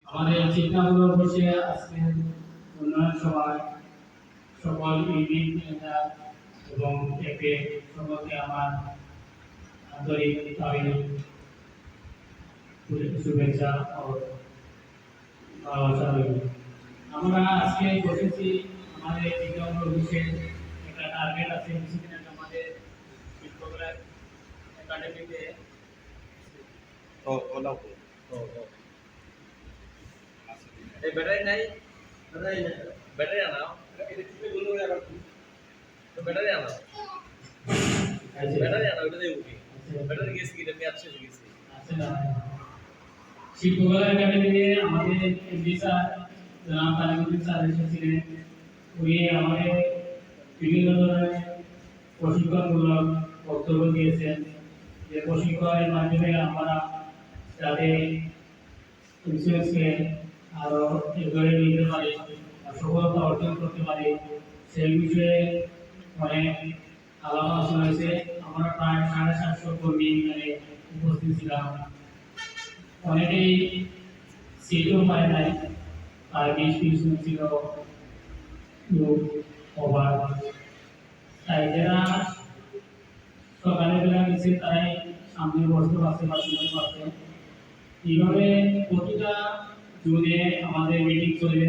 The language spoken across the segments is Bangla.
আমাদের চিন্তাগুলো বসে আজকে উন্নয়ন সভায় সকল ইউনিট নেতা এবং একে সকলকে আমার আন্তরিক শুভেচ্ছা ও ভালোবাসা রইল। আমরা আজকে বসেছি আমাদের বিজ্ঞান অফিসে একটা টার্গেট আছে কিছুদিন আমাদের শিক্ষকরা একাডেমিতে এই ব্যাটারি নাই ব্যাটারি আনাও ব্যাটারি আনাও ব্যাটারি আনাও ওটা দেবো কি ব্যাটারি গেছে কি আমি আসছে গেছি শিক্ষকরা একাডেমিতে আমাদের এমডি স্যার জনাব তালিমুদ্দিন স্যার এসেছিলেন। উনি আমাদের বিভিন্ন ধরনের প্রশিক্ষণমূলক বক্তব্য দিয়েছেন, যে প্রশিক্ষণের মাধ্যমে আমরা যাতে ইন্স্যুরেন্সকে আরো এগিয়ে নিতে পারি, সফলতা অর্জন করতে পারি, সেই বিষয়ে অনেক আলোচনা হয়েছে। আমরা প্রায় 750 কর্মী এখানে উপস্থিত ছিলাম। অনেকেই সিটও পায় নাই, আর 20-30 জন ছিল লোক অভাব। তাই যারা সকালে বেলা গেছে তারাই সামনে বসতে পারছে বা শুনতে পারছে। এইভাবে প্রতিটা জুনে আমাদের মিটিং চলে।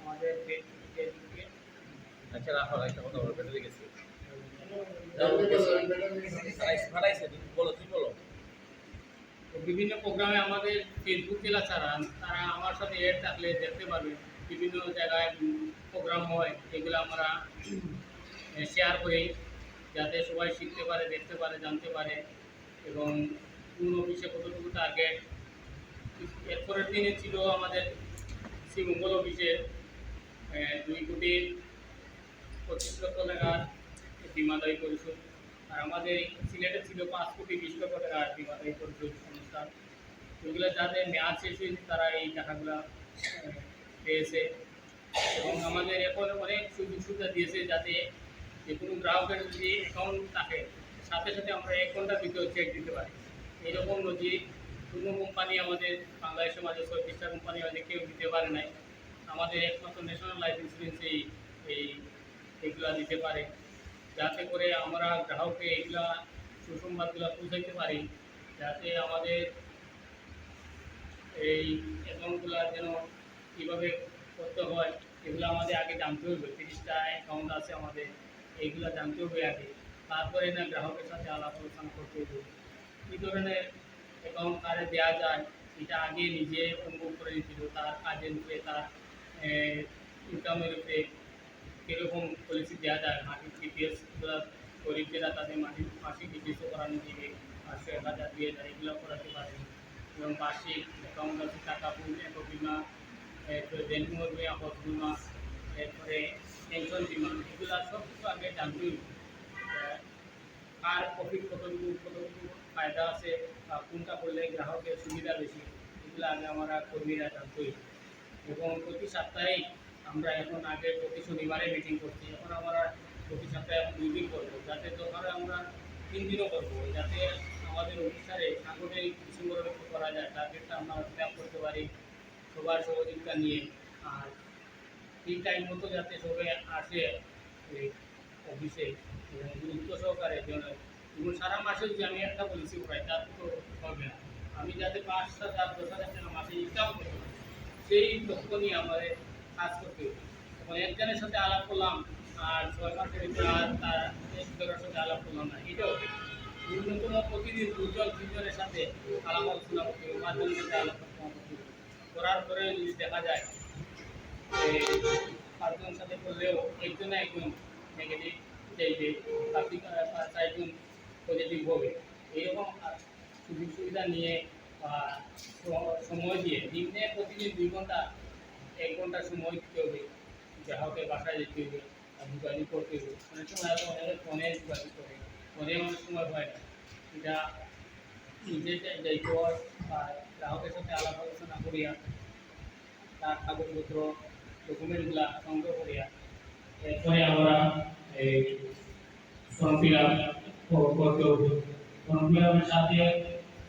আমাদের আচ্ছা রাখো একটা কথা বলো ব্যাটারি গেছে বলো তুই বলো। বিভিন্ন প্রোগ্রামে আমাদের ফেসবুক জেলা ছাড়া তারা আমার সাথে এড থাকলে দেখতে পারবে। বিভিন্ন জায়গায় প্রোগ্রাম হয়, এগুলো আমরা শেয়ার করি যাতে সবাই শিখতে পারে, দেখতে পারে, জানতে পারে এবং কোন অফিসে কতটুকু টার্গেট। এরপরের দিনে ছিল আমাদের শ্রীমঙ্গল অফিসে 2,25,00,000 টাকার বীমাদায়ী পরিশোধ, আর আমাদের সিলেটে ছিল 5,20,00,000 টাকার বীমাদায়ী পরিশোধ অনুষ্ঠান। এগুলো যাদের মেয়াদ শেষ হয়েছে তারা এই টাকাগুলো পেয়েছে এবং আমাদের এখন অনেক সুযোগ সুবিধা দিয়েছে, যাতে যে কোনো গ্রাহকের যদি অ্যাকাউন্ট থাকে সাথে সাথে আমরা 1 ঘন্টার ভিতরে চেক দিতে পারি। এইরকম নজির কোনো কোম্পানি আমাদের বাংলাদেশের মাঝে 36টা কোম্পানি মাঝে কেউ দিতে পারে নাই। আমাদের একমাত্র ন্যাশনাল লাইফ ইন্স্যুরেন্সেই এইগুলা দিতে পারে, যাতে করে আমরা গ্রাহককে এইগুলা সুসংবাদগুলো পৌঁছাইতে পারি, যাতে আমাদের এই অ্যাকাউন্টগুলো যেন কীভাবে করতে হয় এগুলো আমাদের আগে জানতে হবে। 30টা অ্যাকাউন্ট আছে আমাদের, এইগুলো জানতে হবে আগে, তারপরে না গ্রাহকের সাথে আলাপ আলোচনা করতে হবে। কী ধরনের অ্যাকাউন্ট কারে দেওয়া যায় এটা আগে নিজে অনুভব করে নিয়েছিল, তার কাজের উপরে, তার ইনকামের উপরে কীরকম পলিসি দেওয়া যায়। মাসিক ডিপিএসগুলো গরিবরা তাদের মাসিক ডিপিএসও করানো দিবে, 500-1000 2000 এগুলো করাতে পারে এবং বার্ষিক অ্যাকাউন্ট আছে টাকা একক বিমা, এরপরে ব্যাংকিং আপদ বিমা, এরপরে পেনশন বিমা, এগুলো সব কিছু আগে জানতে হবে। কার প্রফিট কতটুকু ফায়দা আছে বা কোনটা করলে গ্রাহকের সুবিধা বেশি, এগুলো আগে আমরা কর্মীরা জানতে হবে। এবং প্রতি সপ্তাহে আমরা এখন আগে প্রতি শনিবারে মিটিং করছি, এখন আমরা প্রতি সপ্তাহে 2 দিন করবো, যাতে দরকারে আমরা 3 দিনও করবো, যাতে আমাদের অনুষ্ঠানে সাংগঠনিক ডিসেম্বরে করা যায়, টার্গেটটা আমরা ম্যাপ করতে পারি সবার সহযোগিতা নিয়ে। আর ঠিক টাইম মতো যাতে সবাই আসে অফিসে এবং গুরুত্ব সহকারে যেন সারা মাসে যদি আমি একটা পলিসি করাই তার তো হবে না। আমি যাতে 5,000-10,000 টাকা মাসে ইনকাম করতে পারি সেই লক্ষ্য নিয়ে আমাদের কাজ করতে হবে। এখন একজনের সাথে আলাপ করলাম আর 6 মাসের ভিতরে আর তার একজনের সাথে আলাপ করলাম না, এটাও ন্যূনতম প্রতিদিন 2-3 জনের সাথে আলাপ আলোচনা করতে হবে, 5 জনের সাথে আলাপ আলোচনা করতে হবে। করার পরে যদি দেখা যায় 5 জনের সাথে করলেও একজন নেগেটিভ চাইবে, বাকি 4 জন পজিটিভ হবে। এইরকম সুযোগ সুবিধা নিয়ে সময় দিয়ে দিনে প্রতিদিন 2 ঘন্টা 1 ঘন্টা সময় দিতে হবে, গ্রাহকের বাসায় যেতে হবে, যোগাযোগ করতে হবে। অনেক সময় অনেকে ফোনে যোগাযোগ করে, ফোনে অনেক সময় হয় না, এটা নিজে যাইতে হয় বা গ্রাহকের সাথে আলাপ আলোচনা করিয়া তার কাগজপত্র ডকুমেন্টগুলা সংগ্রহ করিয়া এরপরে আমরা এই ফর্ম ফিল আপ করতে হবে। ফর্ম ফিল আপের সাথে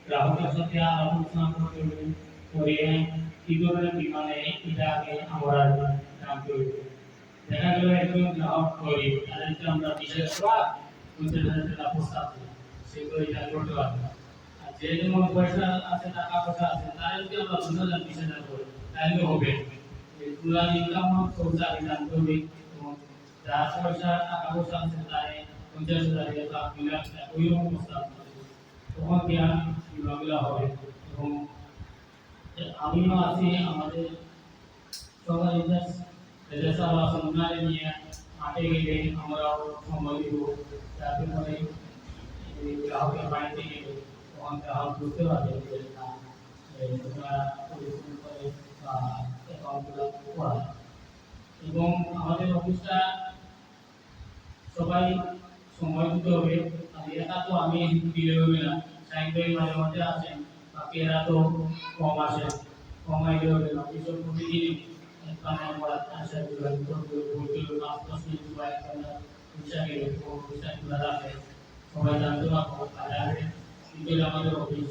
গ্রাহকের সাথে আলাপ আলোচনা করতে হবে, করিয়ে কি ধরনের বিমা নেই এটা আগে আমরা জানতে হবে। দেখা গেল একজন গ্রাহক গরিব, তাদেরকে আমরা বিশেষ করে 50,000 টাকা প্রস্তাব দিই, সেগুলো এটা করতে পারবে না। আর যে যেমন পয়সা আছে, টাকা পয়সা আছে, তাদেরকে আমরা 10,000 20,000 করে তাহলে হবে। এগুলা ইনকাম সোর্স আগে জানতে হবে এবং যার পয়সা টাকা পয়সা আছে তারে 50,000 টাকা মিলা ওই রকম প্রস্তাব দিবে। তখন দেওয়া বিমাগুলো হবে। এবং আমিও আছি আমাদের সবাই রেজাসাওয়া সন্ধানে নিয়ে মাঠে গেলে আমরাও সময় দিব, যাতে করে এই গ্রাহকের বাড়িতে গেলে তখন গ্রাহক বুঝতে পারবে যে না তোমরা পরিশ্রম করে বা অ্যাকাউন্টগুলো করা। এবং আমাদের অফিসটা সবাই সময় দিতে হবে। আর একা তো আমি দিলে হবে না, সাইকেল মাঝে মাঝে আসেন, বাকি এরা তো কম আসেন, কম আইলে হবে না। অফিসের প্রতিদিন এখানে আমরা আসা যোগাযোগ করতে বলতে 5-10 মিনিট বা 1 ঘন্টা হিসাবে হিসাবগুলো রাখে, সবাই জানতে পারবো। বাজারে বিকেলে আমাদের অফিস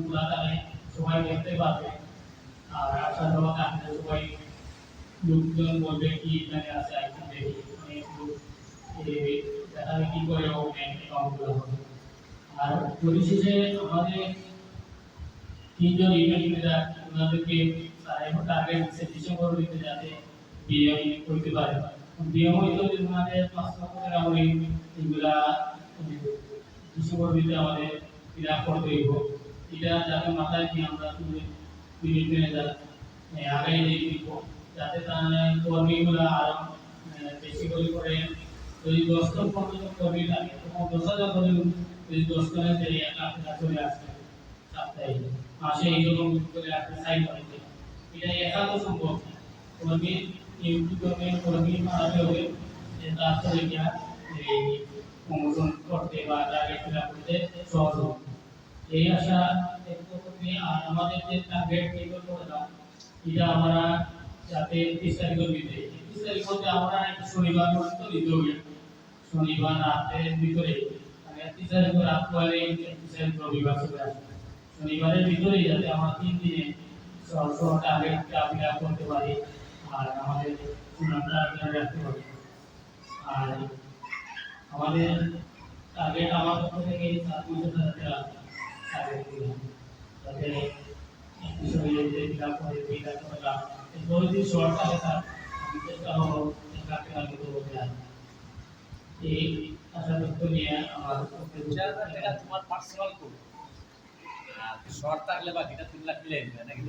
খোলা থাকে, সবাই দেখতে পাবে। আর আসা যাওয়া থাকলে সবাই লোকজন বলবে কি এখানে আছে এখন দেখি অনেক লোক দেখা কি করে ব্যাংক অ্যাকাউন্টগুলো হবে। আর পরিশেষে আমাদের 3 জন ইভেন্ট ম্যানেজার, ওনাদেরকে টার্গেট দিচ্ছে ডিসেম্বর হইতে যাতে বিএম করতে পারে। বিএম হইতে হলে ওনাদের 5 লক্ষ টাকা করে এগুলা ডিসেম্বর হইতে আমাদের ফিল আপ করতে হইব। এটা যাতে মাথায় নিয়ে আমরা ইভেন্ট ম্যানেজার আগাই দিব, যাতে তার কর্মীগুলা আরো বেশি করে যদি 10 জন 15 জন কর্মী লাগে তখন 10,000 করে, যদি 10 জনের 1 লাখ টাকা চলে আসবে সপ্তাহে, মাসে এইরকম করে আপনি সাইন করতে, এটা একা তো সম্ভব না। কর্মী নিযুক্ত করবে, কর্মী বাড়াতে হবে, তারপরে কি এই প্রমোশন করতে বা টার্গেট ফিল আপ করতে সহজ হবে। এই আশা ব্যক্ত করতে। আর আমাদের যে টার্গেট নির্ধারণ করলাম এটা আমরা যাতে 30 তারিখের ভিতরে, 30 তারিখ মধ্যে আমরা শনিবার পর্যন্ত দিতে হবে। শনিবার রাতের ভিতরে, মানে 30 তারিখ রাত পরে 30 তারিখ রবিবার চলে আসবে। শনিবারের ভিতরে যাতে আমরা 3 দিনে সব টার্গেটটা ফিল আপ করতে পারি আর আমাদের সুনামটা ধরে রাখতে পারি। আর আমাদের টার্গেট আমার পক্ষ থেকে 7,000 টাকা টার্গেট দিলাম, যাতে বিষয়ে যে ফিল আপ করে ফিল আপ করলাম যদি শর্ট থাকে স্যার আমি চেষ্টা করবো কাকে আগে করতে আর এই আশা ব্যক্ত নিয়ে আমার এটা তোমার পার্সোনাল কোড। আর শর্ট থাকলে বাকিটা 3 লাখ মিলাই দিবে নাকি?